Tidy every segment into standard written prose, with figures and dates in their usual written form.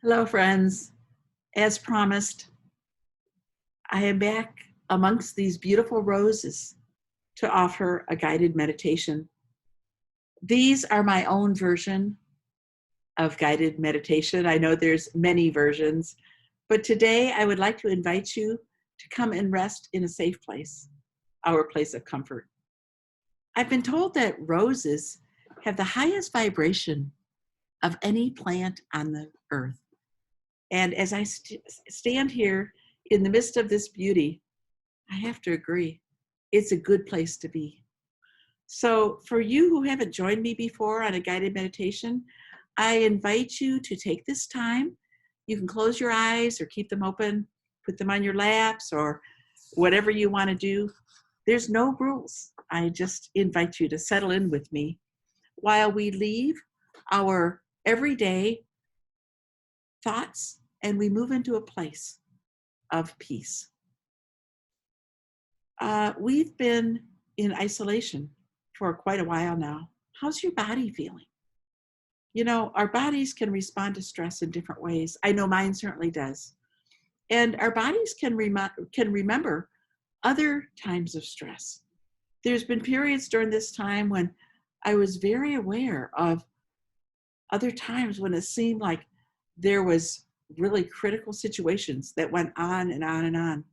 Hello, friends. As promised, I am back amongst these beautiful roses to offer a guided meditation. These are my own version of guided meditation. I know there's many versions, but today I would like to invite you to come and rest in a safe place, our place of comfort. I've been told that roses have the highest vibration of any plant on the earth. And as I stand here in the midst of this beauty, I have to agree, it's a good place to be. So for you who haven't joined me before on a guided meditation, I invite you to take this time. You can close your eyes or keep them open, put them on your laps or whatever you want to do. There's no rules. I just invite you to settle in with me while we leave our everyday thoughts and we move into a place of peace. We've been in isolation for quite a while now. How's your body feeling? You know, our bodies can respond to stress in different ways. I know mine certainly does. And our bodies can remember other times of stress. There's been periods during this time when I was very aware of other times when it seemed like there was really critical situations that went on and on and on.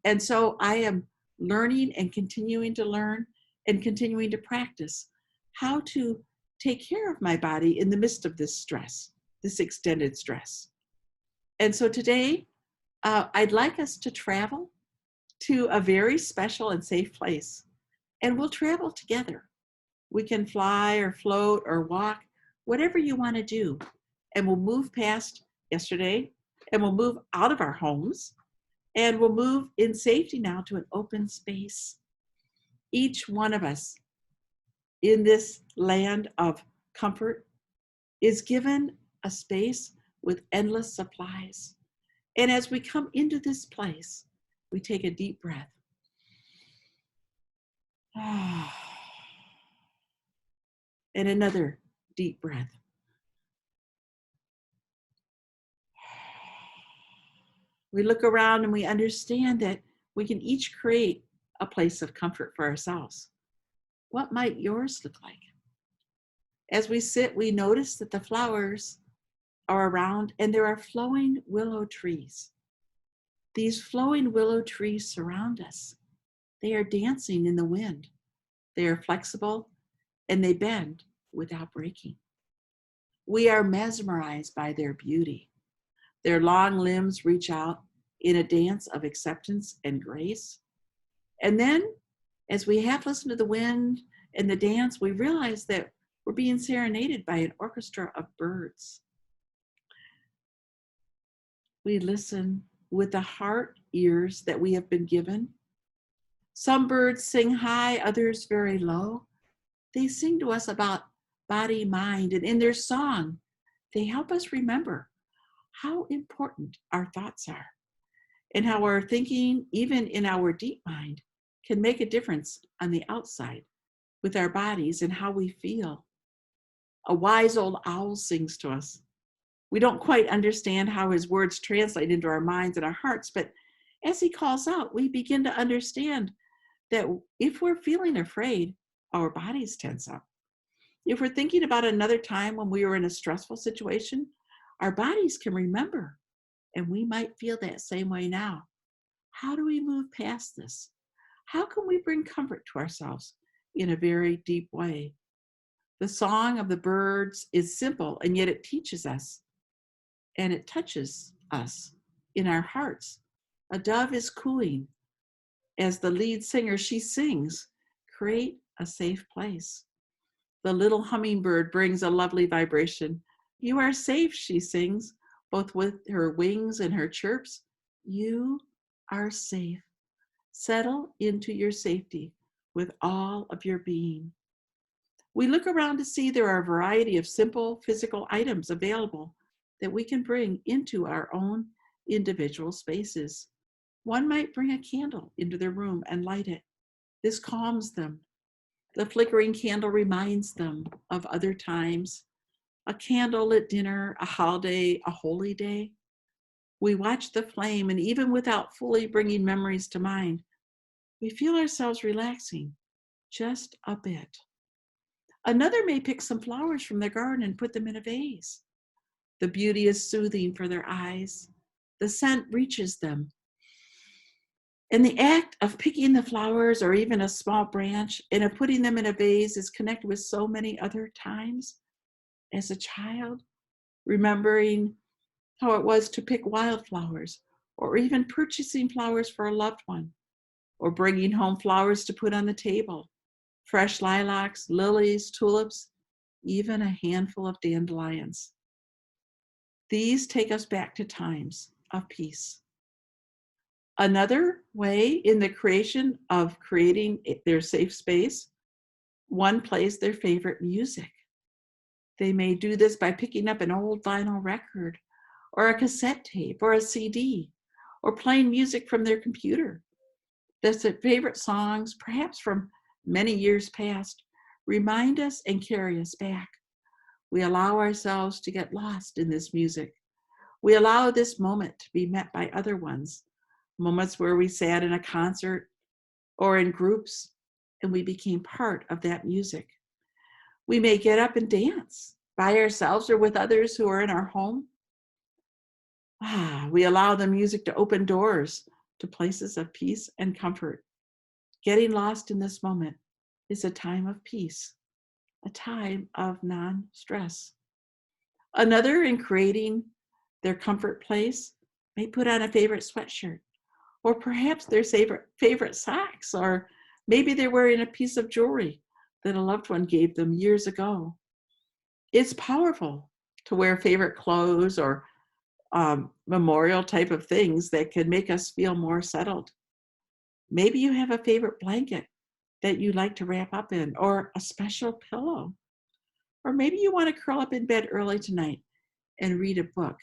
And so I am learning and continuing to learn and continuing to practice how to take care of my body in the midst of this stress, this extended stress. And so today, I'd like us to travel to a very special and safe place. And we'll travel together. We can fly or float or walk, whatever you want to do. And we'll move past yesterday, and we'll move out of our homes, and we'll move in safety now to an open space. Each one of us in this land of comfort is given a space with endless supplies. And as we come into this place, we take a deep breath. And another deep breath. We look around and we understand that we can each create a place of comfort for ourselves. What might yours look like? As we sit, we notice that the flowers are around and there are flowing willow trees. These flowing willow trees surround us. They are dancing in the wind. They are flexible and they bend without breaking. We are mesmerized by their beauty. Their long limbs reach out in a dance of acceptance and grace. And then, as we half listen to the wind and the dance, we realize that we're being serenaded by an orchestra of birds. We listen with the heart ears that we have been given. Some birds sing high, others very low. They sing to us about body, mind, and in their song, they help us remember how important our thoughts are and how our thinking, even in our deep mind, can make a difference on the outside with our bodies and how we feel. A wise old owl sings to us. We don't quite understand how his words translate into our minds and our hearts, but as he calls out, we begin to understand that if we're feeling afraid, our bodies tense up. If we're thinking about another time when we were in a stressful situation, our bodies can remember, and we might feel that same way now. How do we move past this? How can we bring comfort to ourselves in a very deep way? The song of the birds is simple, and yet it teaches us, and it touches us in our hearts. A dove is cooing. As the lead singer, she sings, create a safe place. The little hummingbird brings a lovely vibration. You are safe, she sings, both with her wings and her chirps. You are safe. Settle into your safety with all of your being. We look around to see there are a variety of simple physical items available that we can bring into our own individual spaces. One might bring a candle into their room and light it. This calms them. The flickering candle reminds them of other times, a candlelit dinner, a holiday, a holy day. We watch the flame, and even without fully bringing memories to mind, we feel ourselves relaxing just a bit. Another may pick some flowers from their garden and put them in a vase. The beauty is soothing for their eyes. The scent reaches them. And the act of picking the flowers or even a small branch and of putting them in a vase is connected with so many other times as a child, remembering how it was to pick wildflowers, or even purchasing flowers for a loved one, or bringing home flowers to put on the table, fresh lilacs, lilies, tulips, even a handful of dandelions. These take us back to times of peace. Another way in the creating their safe space, one plays their favorite music. They may do this by picking up an old vinyl record or a cassette tape or a CD, or playing music from their computer. Their favorite songs, perhaps from many years past, remind us and carry us back. We allow ourselves to get lost in this music. We allow this moment to be met by other ones, moments where we sat in a concert or in groups and we became part of that music. We may get up and dance by ourselves or with others who are in our home. We allow the music to open doors to places of peace and comfort. Getting lost in this moment is a time of peace, a time of non-stress. Another, in creating their comfort place, may put on a favorite sweatshirt, or perhaps their favorite socks, or maybe they're wearing a piece of jewelry that a loved one gave them years ago. It's powerful to wear favorite clothes or memorial type of things that can make us feel more settled. Maybe you have a favorite blanket that you like to wrap up in, or a special pillow. Or maybe you want to curl up in bed early tonight and read a book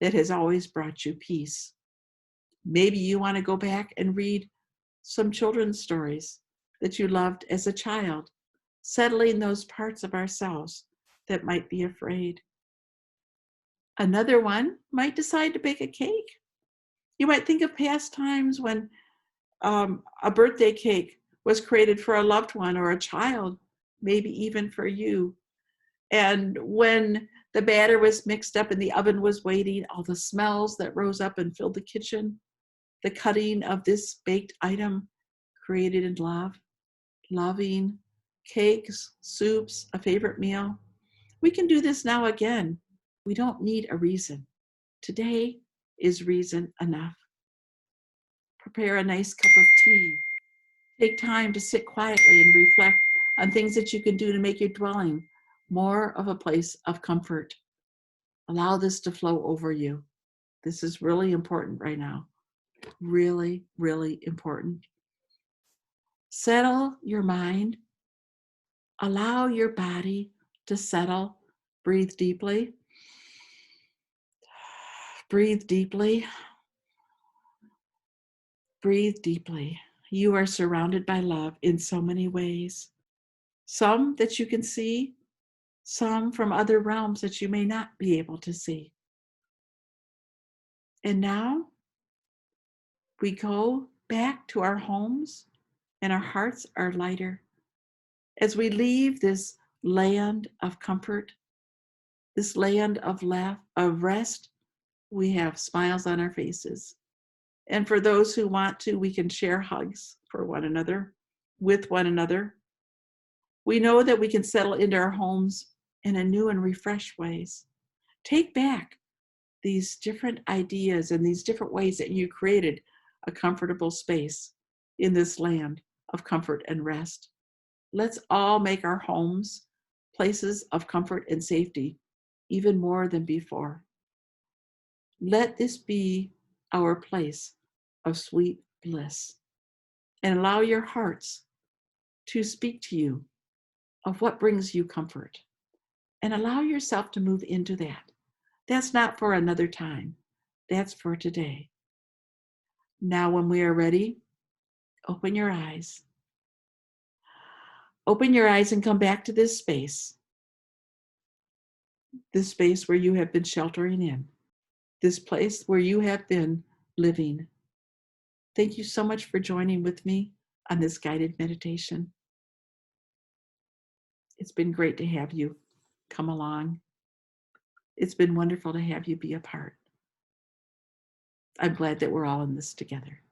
that has always brought you peace. Maybe you want to go back and read some children's stories that you loved as a child, settling those parts of ourselves that might be afraid. Another one might decide to bake a cake. You might think of past times when a birthday cake was created for a loved one or a child, maybe even for you. And when the batter was mixed up and the oven was waiting, all the smells that rose up and filled the kitchen, the cutting of this baked item created in love, loving, cakes, soups, a favorite meal. We can do this now again. We don't need a reason. Today is reason enough. Prepare a nice cup of tea. Take time to sit quietly and reflect on things that you can do to make your dwelling more of a place of comfort. Allow this to flow over you. This is really important right now. Really, really important. Settle your mind. Allow your body to settle. Breathe deeply. Breathe deeply. Breathe deeply. You are surrounded by love in so many ways. Some that you can see, some from other realms that you may not be able to see. And now we go back to our homes and our hearts are lighter as we leave this land of comfort, this land of rest. We have smiles on our faces. And for those who want to, we can share hugs for one another, with one another. We know that we can settle into our homes in a new and refreshed ways. Take back these different ideas and these different ways that you created a comfortable space in this land of comfort and rest. Let's all make our homes places of comfort and safety, even more than before. Let this be our place of sweet bliss, and allow your hearts to speak to you of what brings you comfort, and allow yourself to move into that. That's not for another time. That's for today. Now, when we are ready, open your eyes. Open your eyes and come back to this space. this space where you have been sheltering in, this place where you have been living. Thank you so much for joining with me on this guided meditation. It's been great to have you come along. It's been wonderful to have you be a part. I'm glad that we're all in this together.